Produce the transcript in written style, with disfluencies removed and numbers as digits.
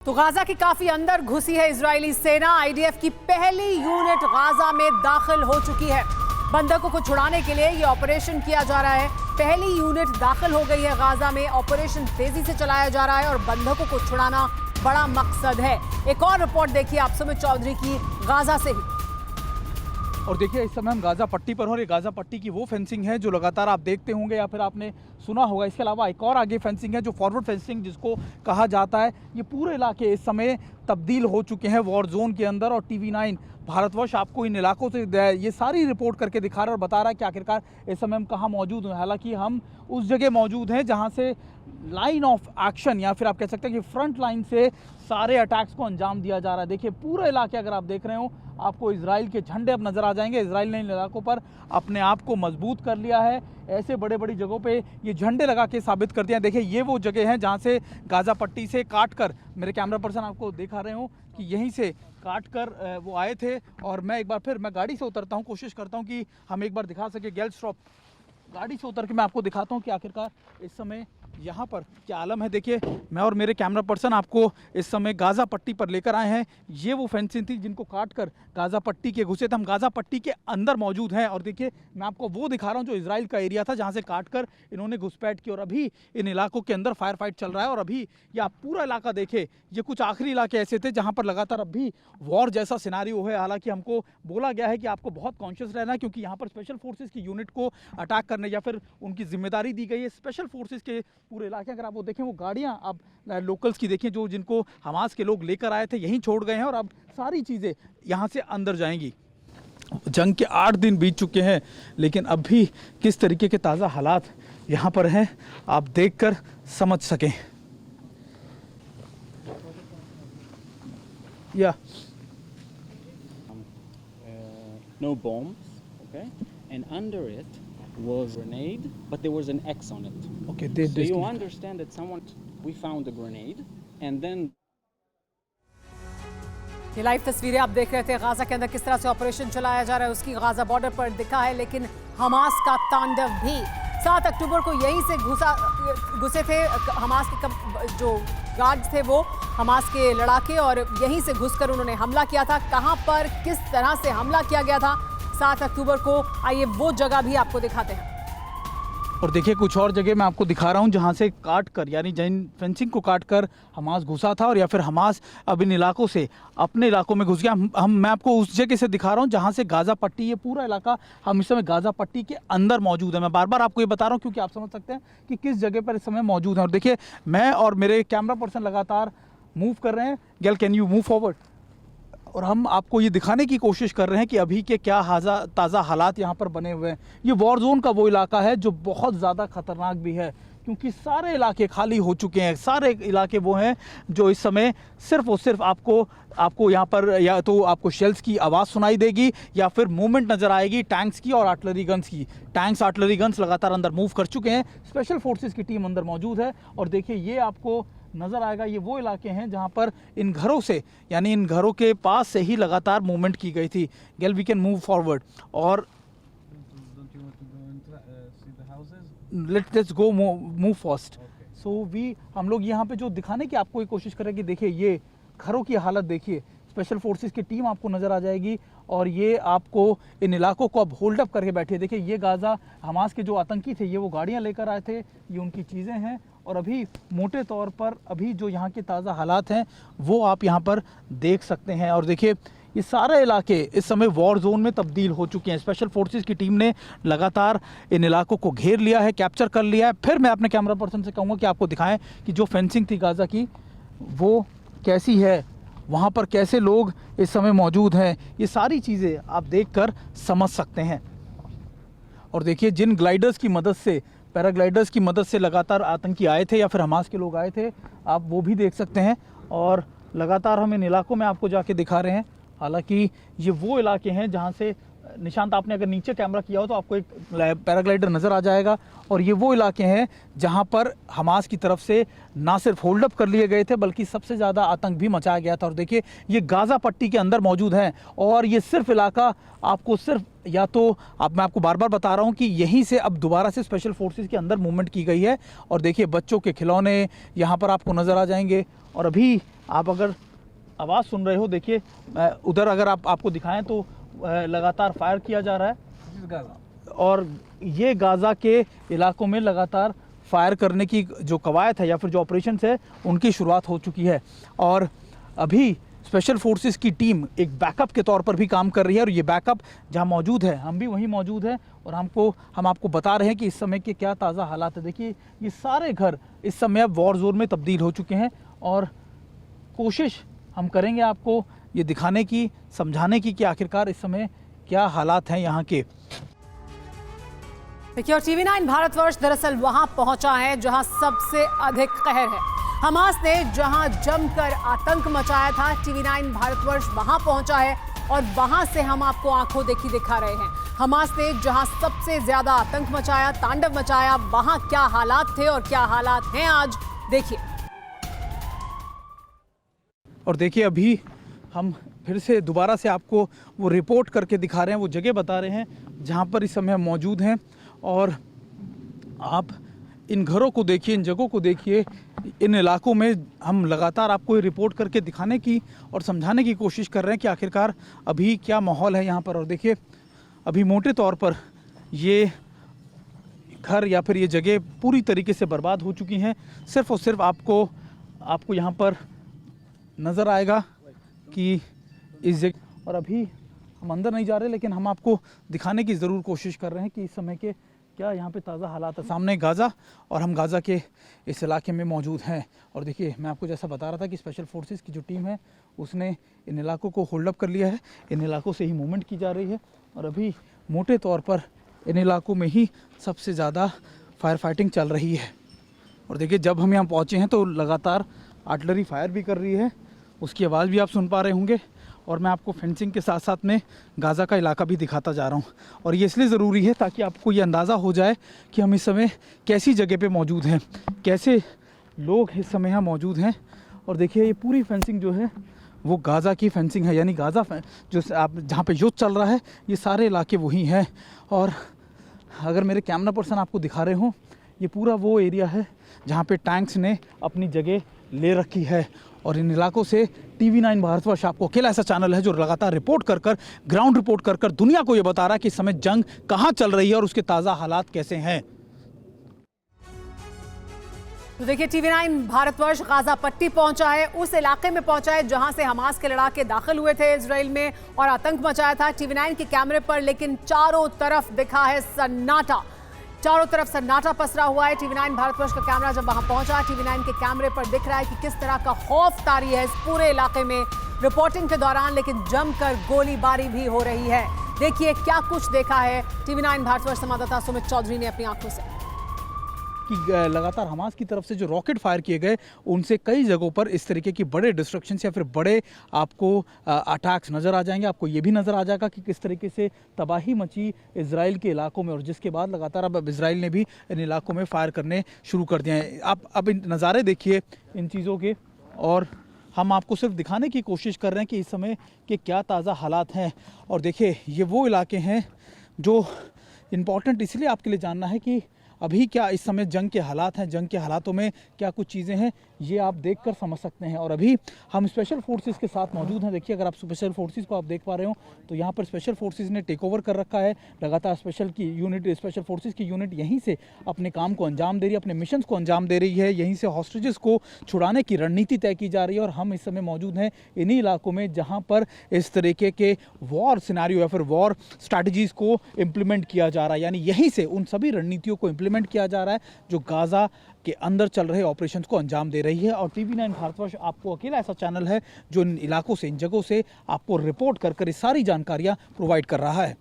तो गाजा के काफी अंदर घुसी है इजरायली सेना। आईडीएफ की पहली यूनिट गाजा में दाखिल हो चुकी है। बंधकों को छुड़ाने के लिए ये ऑपरेशन किया जा रहा है। पहली यूनिट दाखिल हो गई है गाजा में। ऑपरेशन तेजी से चलाया जा रहा है और बंधकों को छुड़ाना बड़ा मकसद है। एक और रिपोर्ट देखिए आप सुमित चौधरी की गाजा से ही। और देखिए इस समय हम गाजा पट्टी पर हो। ये गाजा पट्टी की वो फेंसिंग है जो लगातार आप देखते होंगे या फिर आपने सुना होगा। इसके अलावा एक और आगे फेंसिंग है जो फॉरवर्ड फेंसिंग जिसको कहा जाता है। ये पूरे इलाके इस समय तब्दील हो चुके हैं वॉर जोन के अंदर। और TV9 भारतवर्ष आपको इन इलाकों से ये सारी रिपोर्ट करके दिखा रहा है और बता रहा है कि आखिरकार इस समय हम कहाँ मौजूद हैं। हालांकि हम उस जगह मौजूद हैं जहाँ से लाइन ऑफ एक्शन या फिर आप कह सकते हैं कि फ्रंट लाइन से सारे अटैक्स को अंजाम दिया जा रहा है। देखिए पूरे इलाके अगर आप देख रहे हो आपको इजराइल के झंडे अब नज़र आ जाएंगे। इजराइल ने इन इलाकों पर अपने आप को मजबूत कर लिया है। ऐसे बड़े बड़ी जगहों पे ये झंडे लगा के साबित कर दिया। देखिए ये वो जगह है जहाँ से गाजा पट्टी से काट कर, मेरे कैमरा पर्सन आपको दिखा रहे हो कि यहीं से काट कर वो आए थे। और मैं एक बार फिर मैं गाड़ी से उतरता हूँ, कोशिश करता हूँ कि हम एक बार दिखा सके। गेल स्टॉप गाड़ी से उतर के मैं आपको दिखाता हूँ कि आखिरकार इस समय यहाँ पर क्या आलम है। देखिए मैं और मेरे कैमरा पर्सन आपको इस समय गाजा पट्टी पर लेकर आए हैं। ये वो फेंसिंग थी जिनको काट कर गाजा पट्टी के घुसे थे। हम गाजा पट्टी के अंदर मौजूद हैं और देखिए मैं आपको वो दिखा रहा हूँ जो इजराइल का एरिया था जहाँ से काट कर इन्होंने घुसपैठ की। और अभी इन इलाकों के अंदर फायर फाइट चल रहा है। और अभी ये आप पूरा इलाका देखें, ये कुछ आखिरी इलाके ऐसे थे जहाँ पर लगातार अभी वॉर जैसा सिनारियो है। हालांकि हमको बोला गया है कि आपको बहुत कॉन्शियस रहना है क्योंकि यहाँ पर स्पेशल फोर्सेज की यूनिट को अटैक करने या फिर उनकी जिम्मेदारी दी गई है। स्पेशल फोर्सेज के पूरे इलाके अगर आप वो देखें, वो गाड़ियाँ अब लोकल्स की देखें जो जिनको हमास के लोग लेकर आए थे यहीं छोड़ गए हैं और अब सारी चीज़ें यहाँ से अंदर जाएंगी। जंग के 8 दिन बीत चुके हैं लेकिन अब भी किस तरीके के ताज़ा हालात यहाँ पर हैं आप देखकर समझ सकें। या no bombs, okay, and under it was a grenade, but there was an X on it. Okay, so you understand that we found a grenade, and then ये लाइव तस्वीरें आप देख रहे थे गाजा के अंदर किस तरह से ऑपरेशन चलाया जा रहा है उसकी। गाजा बॉर्डर पर दिखा है लेकिन हमास का तांडव भी। 7 अक्टूबर को यहीं से घुसे थे हमास के जो गार्ड्स थे वो हमास के लड़ाके और यहीं से घुसकर उन्होंने हमला किया था। कहां पर किस तरह से हमला किया गया था 7 अक्टूबर को, आइए वो जगह भी आपको दिखाते हैं। और देखिए कुछ और जगह मैं आपको दिखा रहा हूँ जहाँ से काट कर यानी जिन फेंसिंग को काट कर हमास घुसा था और या फिर हमास अब इन इलाकों से अपने इलाकों में घुस गया। मैं आपको उस जगह से दिखा रहा हूँ जहाँ से गाजा पट्टी, ये पूरा इलाका हम इस समय गाजा पट्टी के अंदर मौजूद है। मैं बार बार आपको ये बता रहा हूँ क्योंकि आप समझ सकते हैं कि किस जगह पर इस समय मौजूद हैं। और देखिए मैं और मेरे कैमरा पर्सन लगातार मूव कर रहे हैं। गेल कैन यू मूव फॉरवर्ड। और हम आपको ये दिखाने की कोशिश कर रहे हैं कि अभी के क्या ताज़ा हालात यहाँ पर बने हुए हैं। ये वॉर जोन का वो इलाका है जो बहुत ज़्यादा ख़तरनाक भी है क्योंकि सारे इलाके खाली हो चुके हैं। सारे इलाके वो हैं जो इस समय सिर्फ और सिर्फ आपको यहाँ पर या तो आपको शेल्स की आवाज़ सुनाई देगी या फिर मूवमेंट नज़र आएगी टैंक्स की और आर्टिलरी गन्स की। टैंक्स आर्टिलरी गन्स लगातार अंदर मूव कर चुके हैं। स्पेशल फोर्सेस की टीम अंदर मौजूद है। और देखिए ये आपको नज़र आएगा, ये वो इलाके हैं जहां पर इन घरों से यानी इन घरों के पास से ही लगातार मूवमेंट की गई थी। गेल वी कैन मूव फॉरवर्ड और लेट्स गो मूव फास्ट। सो हम लोग यहाँ पे जो दिखाने की आपको कोशिश करेंगे, देखिए ये घरों की हालत देखिए। स्पेशल फोर्सेस की टीम आपको नज़र आ जाएगी और ये आपको इन इलाकों को अब होल्ड अप करके बैठे। देखिए ये गाजा हमास के जो आतंकी थे ये वो गाड़ियाँ लेकर आए थे, ये उनकी चीज़ें हैं। और अभी मोटे तौर पर अभी जो यहाँ के ताज़ा हालात हैं वो आप यहाँ पर देख सकते हैं। और देखिए ये सारे इलाके इस समय वॉर जोन में तब्दील हो चुके हैं। स्पेशल फोर्सेस की टीम ने लगातार इन इलाकों को घेर लिया है, कैप्चर कर लिया है। फिर मैं अपने कैमरा पर्सन से कहूँगा कि आपको दिखाएं कि जो फेंसिंग थी गाजा की वो कैसी है, वहाँ पर कैसे लोग इस समय मौजूद हैं। ये सारी चीज़ें आप देखकर समझ सकते हैं। और देखिए जिन ग्लाइडर्स की मदद से, पैराग्लाइडर्स की मदद से लगातार आतंकी आए थे या फिर हमास के लोग आए थे, आप वो भी देख सकते हैं। और लगातार हम इन इलाकों में आपको जाके दिखा रहे हैं। हालांकि ये वो इलाके हैं जहाँ से निशांत, आपने अगर नीचे कैमरा किया हो तो आपको एक पैराग्लाइडर नज़र आ जाएगा, और ये वो इलाके हैं जहां पर हमास की तरफ से ना सिर्फ होल्ड अप कर लिए गए थे बल्कि सबसे ज़्यादा आतंक भी मचाया गया था। और देखिए ये गाज़ा पट्टी के अंदर मौजूद हैं, और ये सिर्फ इलाका आपको सिर्फ या तो मैं आपको बार बार बता रहा हूँ कि यहीं से अब दोबारा से स्पेशल फोर्सेस के अंदर मूवमेंट की गई है। और देखिए बच्चों के खिलौने यहाँ पर आपको नज़र आ जाएंगे। और अभी आप अगर आवाज़ सुन रहे हो, देखिए उधर अगर आपको दिखाएं तो लगातार फायर किया जा रहा है, और ये गाज़ा के इलाकों में लगातार फायर करने की जो कवायद है या फिर जो ऑपरेशन है उनकी शुरुआत हो चुकी है। और अभी स्पेशल फोर्सेस की टीम एक बैकअप के तौर पर भी काम कर रही है, और ये बैकअप जहां मौजूद है हम भी वहीं मौजूद हैं, और हम आपको बता रहे हैं कि इस समय के क्या ताज़ा हालात है। देखिए ये सारे घर इस समय अब वॉर जोन में तब्दील हो चुके हैं, और कोशिश हम करेंगे आपको ये दिखाने की, समझाने की कि आखिरकार इस समय क्या हालात हैं यहाँ के। देखिए, और TV9 भारतवर्ष दरअसल वहां पहुंचा है जहां सबसे अधिक कहर है। हमास ने जहां जमकर आतंक मचाया था, TV9 भारतवर्ष वहां पहुंचा है, और वहां से हम आपको आंखों देखी दिखा रहे हैं। हमास ने जहां सबसे ज्यादा आतंक मचाया, तांडव मचाया, वहां क्या हालात थे और क्या हालात हैं आज, देखिए। और देखिए अभी हम फिर से दोबारा से आपको वो रिपोर्ट करके दिखा रहे हैं, वो जगह बता रहे हैं जहाँ पर इस समय हम मौजूद हैं। और आप इन घरों को देखिए, इन जगहों को देखिए, इन इलाकों में हम लगातार आपको ये रिपोर्ट करके दिखाने की और समझाने की कोशिश कर रहे हैं कि आखिरकार अभी क्या माहौल है यहाँ पर। और देखिए अभी मोटे तौर पर ये घर या फिर ये जगह पूरी तरीके से बर्बाद हो चुकी हैं। सिर्फ़ और सिर्फ आपको यहाँ पर नज़र आएगा कि इस जगह, और अभी हम अंदर नहीं जा रहे लेकिन हम आपको दिखाने की ज़रूर कोशिश कर रहे हैं कि इस समय के क्या यहाँ पे ताज़ा हालात है। सामने गाज़ा, और हम गाज़ा के इस इलाके में मौजूद हैं। और देखिए मैं आपको जैसा बता रहा था कि स्पेशल फोर्सेस की जो टीम है उसने इन इलाकों को होल्ड अप कर लिया है, इन इलाकों से ही मूवमेंट की जा रही है, और अभी मोटे तौर पर इन इलाकों में ही सबसे ज़्यादा फायर फाइटिंग चल रही है। और देखिए जब हम यहाँ पहुँचे हैं तो लगातार आर्टिलरी फायर भी कर रही है, उसकी आवाज़ भी आप सुन पा रहे होंगे। और मैं आपको फेंसिंग के साथ साथ में गाज़ा का इलाका भी दिखाता जा रहा हूँ, और ये इसलिए ज़रूरी है ताकि आपको ये अंदाज़ा हो जाए कि हम इस समय कैसी जगह पे मौजूद हैं, कैसे लोग इस समय यहाँ मौजूद हैं। और देखिए ये पूरी फेंसिंग जो है वो गाज़ा की फेंसिंग है, यानी गाज़ा जो आप जहाँ पे युद्ध चल रहा है ये सारे इलाके वही हैं। और अगर मेरे कैमरा पर्सन आपको दिखा रहे हों, ये पूरा वो एरिया है जहाँ पे टैंक्स ने अपनी जगह ले रखी है। और इन इलाकों से TV9 भारतवर्ष आपको अकेला ऐसा चैनल है जो लगातार रिपोर्ट कर ग्राउंड रिपोर्ट कर दुनिया को ये बता रहा है कि इस समय जंग कहाँ चल रही है और उसके ताज़ा हालात कैसे हैं। तो देखिए TV9 भारतवर्ष गाजा पट्टी पहुंचा है, उस इलाके में पहुंचा है जहां से हमास के लड़ाके दाखिल हुए थे इजराइल में और आतंक मचाया था TV9 के कैमरे पर। लेकिन चारों तरफ दिखा है सन्नाटा, चारों तरफ सन्नाटा पसरा हुआ है। TV9 भारतवर्ष का कैमरा जब वहां पहुंचा, TV9 के कैमरे पर दिख रहा है कि किस तरह का खौफ तारी है इस पूरे इलाके में रिपोर्टिंग के दौरान, लेकिन जमकर गोलीबारी भी हो रही है। देखिए क्या कुछ देखा है TV9 भारतवर्ष संवाददाता सुमित चौधरी ने अपनी आंखों से। कि लगातार हमास की तरफ से जो रॉकेट फायर किए गए उनसे कई जगहों पर इस तरीके की बड़े डिस्ट्रक्शन या फिर बड़े आपको अटैक्स नज़र आ जाएंगे। आपको ये भी नज़र आ जाएगा कि किस तरीके से तबाही मची इजराइल के इलाकों में, और जिसके बाद लगातार अब इजराइल ने भी इन इलाकों में फायर करने शुरू कर दिए हैं। आप अब इन नज़ारे देखिए इन चीज़ों के, और हम आपको सिर्फ दिखाने की कोशिश कर रहे हैं कि इस समय के क्या ताज़ा हालात हैं। और देखिए ये वो इलाके हैं जो इम्पॉर्टेंट इसलिए आपके लिए जानना है कि अभी क्या इस समय जंग के हालात हैं, जंग के हालातों में क्या कुछ चीज़ें हैं, ये आप देखकर समझ सकते हैं। और अभी हम स्पेशल फोर्सेस के साथ मौजूद हैं। देखिए अगर आप स्पेशल फोर्सेस को आप देख पा रहे हो तो यहाँ पर स्पेशल फोर्सेस ने टेक ओवर कर रखा है। लगातार स्पेशल फोर्सेस की यूनिट यहीं से अपने काम को अंजाम दे रही है, अपने मिशन को अंजाम दे रही है। यहीं से हॉस्टेजेस को छुड़ाने की रणनीति तय की जा रही है। और हम इस समय मौजूद हैं इन्हीं इलाकों में जहाँ पर इस तरीके के वॉर सिनेरियो या फिर वॉर स्ट्रैटेजीज़ को इम्प्लीमेंट किया जा रहा है, यानी यहीं से उन सभी रणनीतियों को इम्प्लीमेंट किया जा रहा है जो गाज़ा के अंदर चल रहे ऑपरेशंस को अंजाम दे रही है। और TV9 भारतवर्ष आपको अकेला ऐसा चैनल है जो इन इलाकों से, इन जगहों से आपको रिपोर्ट कर इस सारी जानकारियां प्रोवाइड कर रहा है।